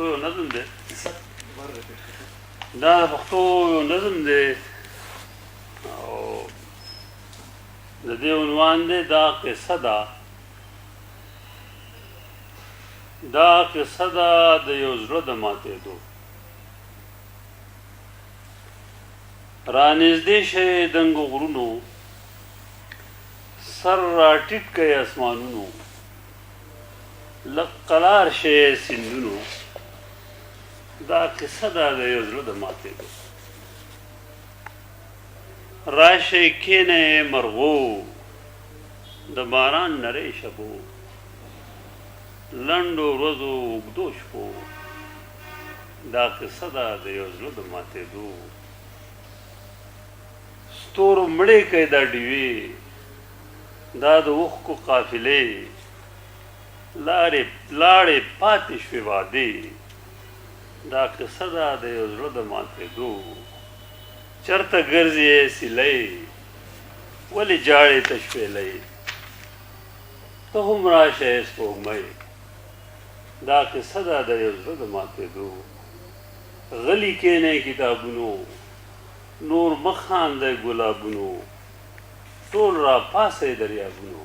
یو نظم دی دا د پښتو یو نظم دی او د دې عنوان دی دا قصه ده د یو زړه د ماتېدو رانږدې شئ دنګو غرونو سر راټیټ کئ اسمانونو لږ قلار شئ سیندونو دا قصه ده د یو زړه د ماتېدو راشئ کښېنئ مرغو د باران نرۍ شبو لنډو ورځو اوږدو شپو دا قصه ده د یو زړه د ماتېدو ستورو مړې کئ دا ډیوې دا د اوښکو قافلې لاړې پاتې شوې وعدې دا قصه ده د یو زړه د ماتېدو چرته ګرځې سیلۍ ولې جاړې تشویلۍ ته هم راشه سپوږمۍ دا قصه ده د یو زړه د ماتېدو غلي کښېنئ کتابونو نور مه خاندئ ګلابونو ټول را پاسئ دریابونو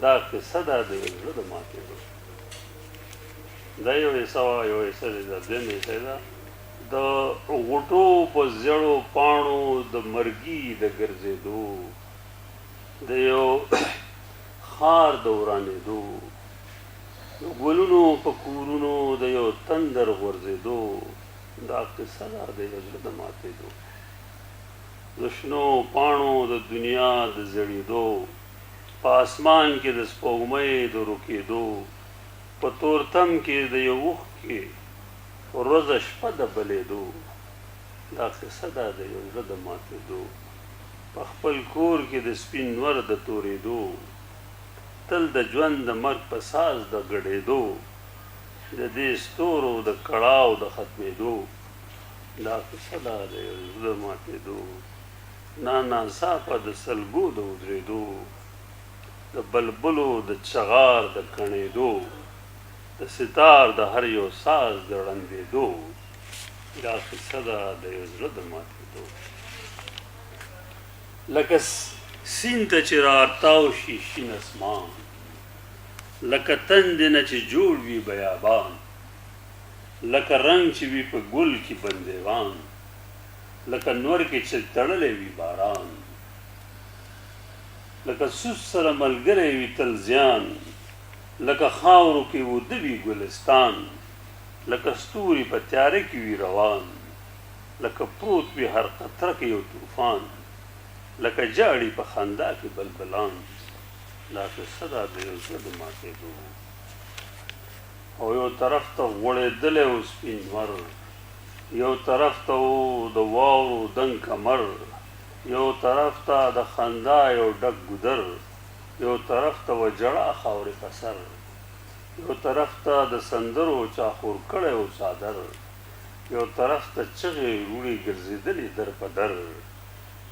دا قصه ده د یو زړه د ماتېدو دا یو حصه وه یو حصه دی دا دویم حصه ده د غوټو په زیړو پاڼو د مرګي د ګرځېدو د یو ښار د ورانېدو د ګلونو په کورونو د یو تندر غورځېدو دا قصه ده د یو زړه د ماتېدو د شنو پاڼو د دنیا د زړېدو په اسمان کې د سپوږمۍ د روکېدو په تورتم کې د یو اوښکې ورځه شپه د بلېدو دا قصه ده د یو زړه د ماتېدو په خپل کور کې د سپین نور د تورېدو تل د ژوند د مرګ په ساز د ګډېدو د دې ستورو د کړاو د ختمېدو دا قصه ده د یو زړه د ماتېدو ناڅاپه د سلګو د ودرېدو د بلبلو د چغار د کڼېدو د ستار د هر یو ساز د ړندېدو دا قصه ده د یو زړه د ماتېدو لکه سیند ته چې راتاو شي شین اسمان لکه تندې نه چې جوړ وي بیابان لکه رنګ چې وي په ګل کې بندیوان لکه نور کې چې تړلی وي باران لکه سوس سره ملګری وي تل زیان لکه خاورو کې وده وي ګلستان لکه ستوري په تیاره کې وي روان لکه پروت وي هر قطره کې یو طوفان لکه جاړي په خندا کې بلبلان دا قصه ده د یو زړه د ماتېدو او یو طرف ته غوړېدلی و سپین لمر یو طرف ته و د واورو دنګ کمر یو طرف ته د خندا یو ډک ګودر یو طرف ته و جړه خاورې په سر یو طرف ته د سندرو چا خور کړی و څادر یو طرف ته چغې روړې ګرځېدلې در په در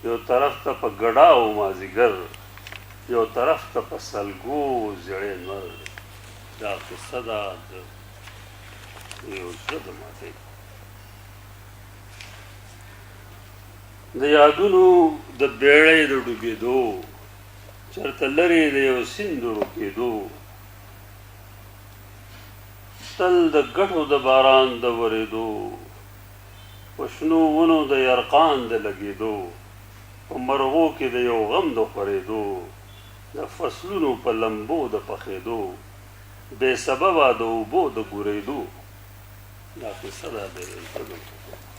یو طرف ته په ګډاو مازدیګر یو طرف ته په سلګو زړې لمر دا قصه ده د یو زړه د ماتېدو د یادونو د بیړۍ د ډوبېدو چېرته لرې د یو سیند د روکېدو تل د ګټو د باران د ورېدو په شنو ونو د یرقان د لګېدو په مرغو کې د یو غم د خورېدو د فصلونو په لمبو د پخېدو بې سببه د اوبو د ګورېدو دا قصه ده د یو زړه د ماتېدو